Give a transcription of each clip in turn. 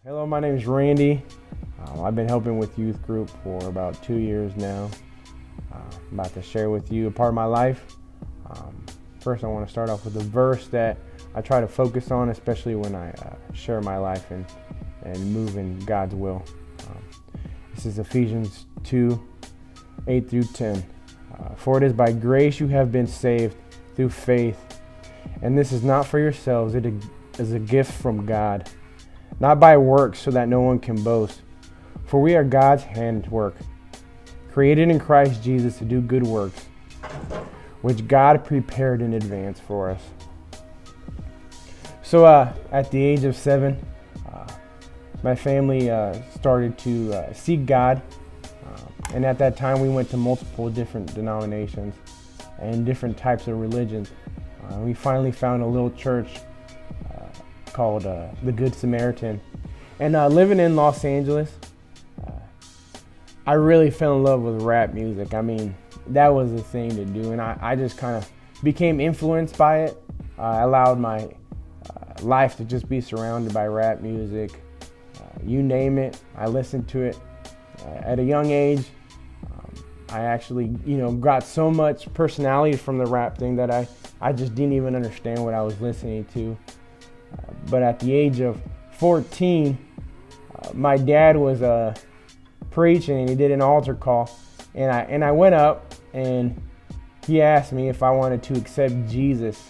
Hello, my name is Randy. I've been helping with youth group for about 2 years now. I'm about to share with you a part of my life. First, I want to start off with a verse that I try to focus on, especially when I share my life and move in God's will. This is Ephesians 2:8-10. For it is by grace you have been saved through faith, and this is not for yourselves, it is a gift from God, not by works, so that no one can boast. For we are God's handiwork, created in Christ Jesus to do good works, which God prepared in advance for us. So at the age of 7, my family started to seek God. And at that time, we went to multiple different denominations and different types of religions. We finally found a little church called the Good Samaritan. And living in Los Angeles, I really fell in love with rap music. I mean, that was the thing to do. And I just kind of became influenced by it. I allowed my life to just be surrounded by rap music. You name it, I listened to it. At a young age, I actually, got so much personality from the rap thing that I just didn't even understand what I was listening to. But at the age of 14, my dad was preaching and he did an altar call. And I went up and he asked me if I wanted to accept Jesus.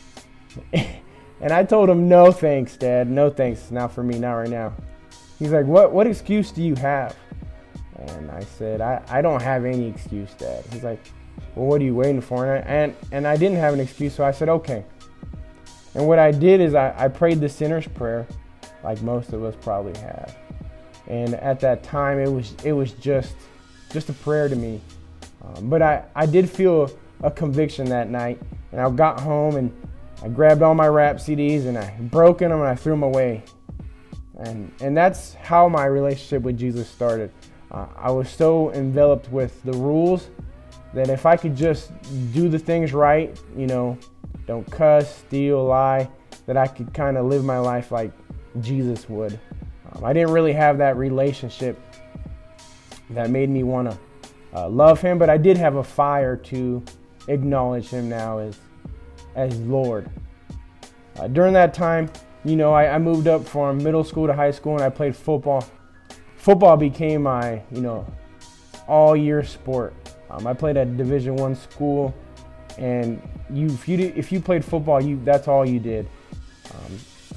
And I told him, no thanks, Dad. No thanks. Not for me, not right now. He's like, what excuse do you have? And I said, I don't have any excuse, Dad. He's like, well, what are you waiting for? And I didn't have an excuse, so I said, okay. And what I did is I prayed the sinner's prayer, like most of us probably have. And at that time, it was just a prayer to me. But I did feel a conviction that night. And I got home and I grabbed all my rap CDs and I broke them and I threw them away. And that's how my relationship with Jesus started. I was so enveloped with the rules that if I could just do the things right, don't cuss, steal, lie, that I could kind of live my life like Jesus would. I didn't really have that relationship that made me want to love him, but I did have a fire to acknowledge him now as Lord. During that time, I moved up from middle school to high school and I played football. Football became my, all-year sport. I played at Division I school, and if you played football, that's all you did.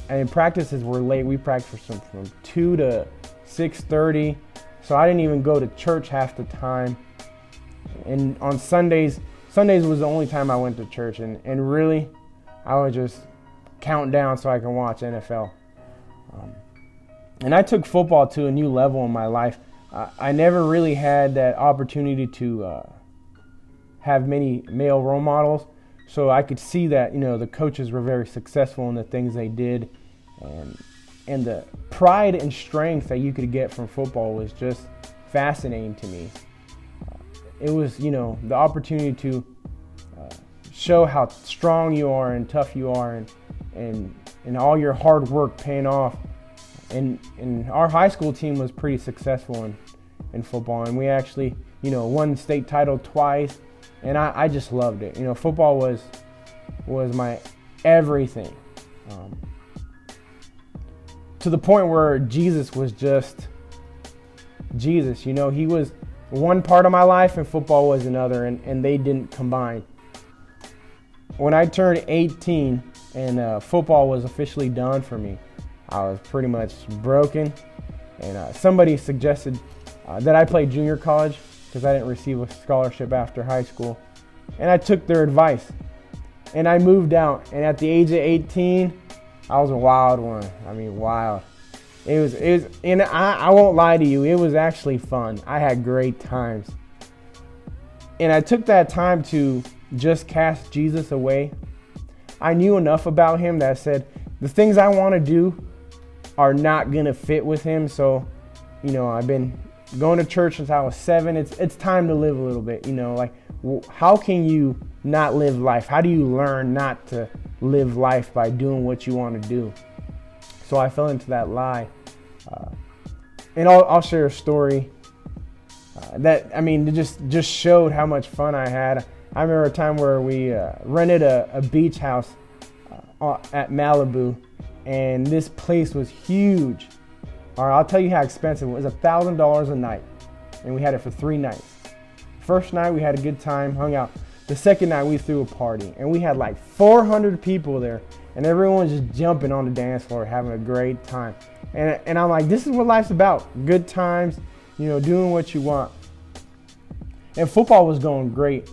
And practices were late. We practiced from 2 to 6:30, so I didn't even go to church half the time. And on Sundays was the only time I went to church, and really, I would just count down so I can watch NFL. And I took football to a new level in my life. I never really had that opportunity to have many male role models, so I could see that the coaches were very successful in the things they did, and the pride and strength that you could get from football was just fascinating to me. It was the opportunity to show how strong you are and tough you are, and all your hard work paying off. And our high school team was pretty successful in football, and we actually, won the state title twice, and I just loved it. Football was my everything, to the point where Jesus was just Jesus. He was one part of my life and football was another, and they didn't combine. When I turned 18 and football was officially done for me, I was pretty much broken, and somebody suggested that I play junior college because I didn't receive a scholarship after high school, and I took their advice, and I moved out, and at the age of 18, I was a wild one. I mean, wild. It was, and I won't lie to you, it was actually fun. I had great times, and I took that time to just cast Jesus away. I knew enough about him that said the things I want to do are not going to fit with him. So, I've been going to church since I was 7. It's time to live a little bit, how can you not live life? How do you learn not to live life by doing what you want to do? So I fell into that lie. And I'll share a story it just showed how much fun I had. I remember a time where we rented a beach house at Malibu, and this place was huge. All right, I'll tell you how expensive it was. $1,000 a night, and we had it for 3 nights. First night we had a good time, hung out. The second night we threw a party, and we had like 400 people there, and everyone was just jumping on the dance floor, having a great time. And I'm like, this is what life's about. Good times, doing what you want. And football was going great.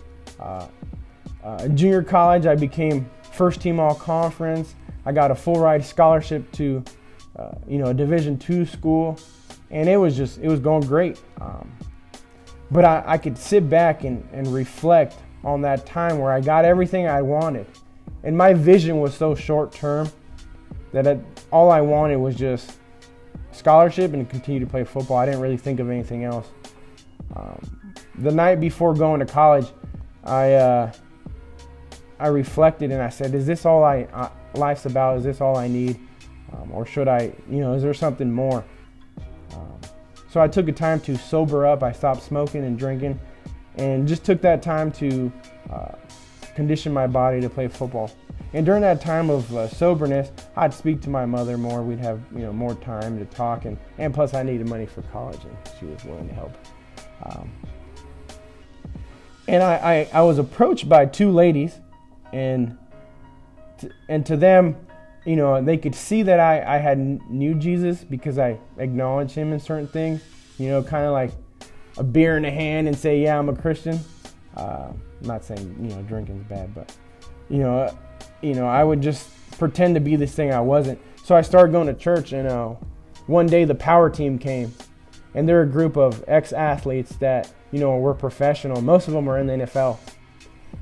Junior college, I became first team all conference. I got a full ride scholarship to, a Division II school, and it was going great. But I could sit back and reflect on that time where I got everything I wanted. And my vision was so short term that all I wanted was just scholarship and continue to play football. I didn't really think of anything else. The night before going to college, I reflected and I said, is this all life's about? Is this all I need? Or should I, is there something more? So I took a time to sober up. I stopped smoking and drinking and just took that time to condition my body to play football. And during that time of soberness, I'd speak to my mother more. We'd have more time to talk, and plus I needed money for college, and she was willing to help. And I was approached by 2 ladies, and to them, they could see that I had knew Jesus because I acknowledged him in certain things, kind of like a beer in the hand and say, yeah, I'm a Christian. I'm not saying, drinking's bad, but, I would just pretend to be this thing I wasn't. So I started going to church, and one day the power team came, and they're a group of ex-athletes that, were professional. Most of them were in the NFL.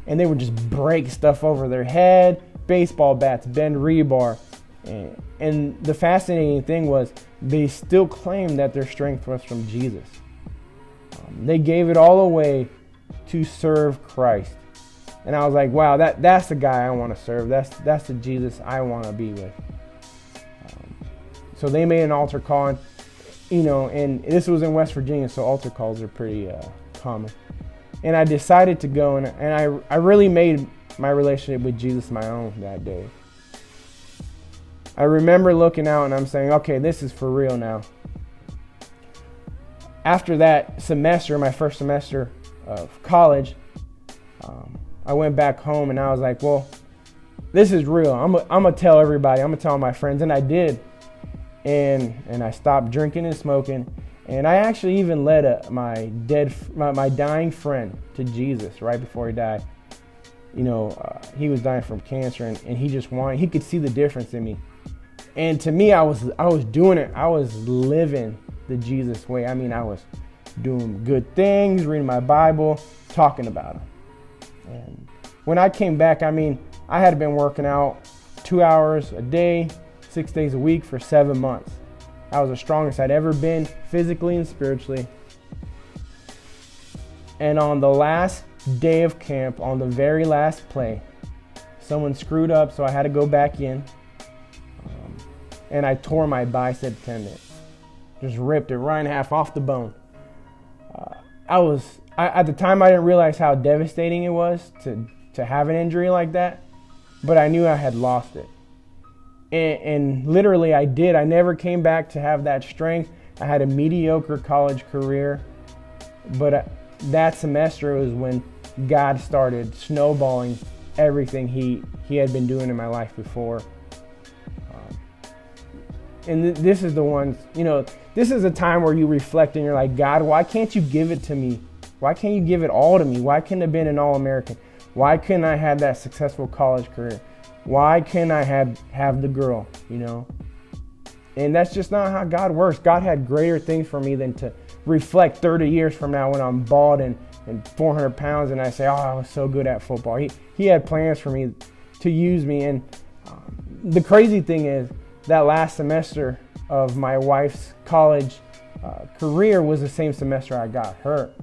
And they would just break stuff over their head, baseball bats, bend rebar. And the fascinating thing was they still claimed that their strength was from Jesus. They gave it all away to serve Christ. And I was like, wow, that's the guy I want to serve. That's the Jesus I want to be with. So they made an altar call, and this was in West Virginia, so altar calls are pretty common. And I decided to go, and I really made my relationship with Jesus my own that day. I remember looking out and I'm saying, okay, this is for real now. After that semester, my first semester of college, I went back home and I was like, well, this is real. I'm gonna tell everybody. I'm gonna tell my friends, and I did. And I stopped drinking and smoking, and I actually even led my dying friend to Jesus right before he died. He was dying from cancer, and he could see the difference in me. And to me, I was doing it. I was living the Jesus way. I was doing good things, reading my Bible, talking about him. And when I came back, I had been working out 2 hours a day, 6 days a week for 7 months. I was the strongest I'd ever been, physically and spiritually. And on the last day of camp, on the very last play, someone screwed up, so I had to go back in. And I tore my bicep tendon. Just ripped it right in half off the bone. At the time, I didn't realize how devastating it was to have an injury like that, but I knew I had lost it. And literally I did. I never came back to have that strength. I had a mediocre college career, but that semester was when God started snowballing everything he had been doing in my life before. And this is the ones, this is a time where you reflect and you're like, God, why can't you give it to me? Why can't you give it all to me? Why couldn't I have been an All-American? Why couldn't I have that successful college career? Why can't I have the girl, And that's just not how God works. God had greater things for me than to reflect 30 years from now when I'm bald and 400 pounds and I say, oh, I was so good at football. He had plans for me to use me. And the crazy thing is that last semester of my wife's college career was the same semester I got hurt.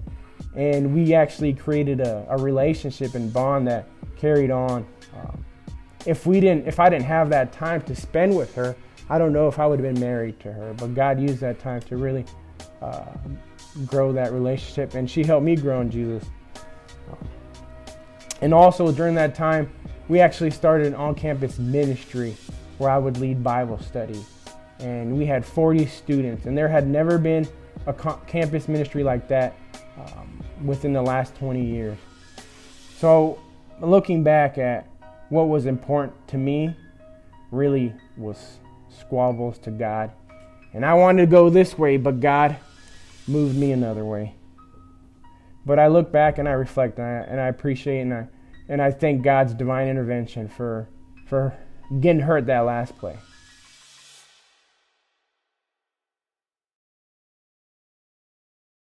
And we actually created a relationship and bond that carried on. If I didn't have that time to spend with her, I don't know if I would have been married to her. But God used that time to really grow that relationship, and she helped me grow in Jesus. And also during that time, we actually started an on-campus ministry where I would lead Bible study. And we had 40 students, and there had never been a campus ministry like that within the last 20 years. So looking back at what was important to me really was squabbles to God. And I wanted to go this way, but God moved me another way. But I look back and I reflect and I appreciate and I thank God's divine intervention for getting hurt that last play.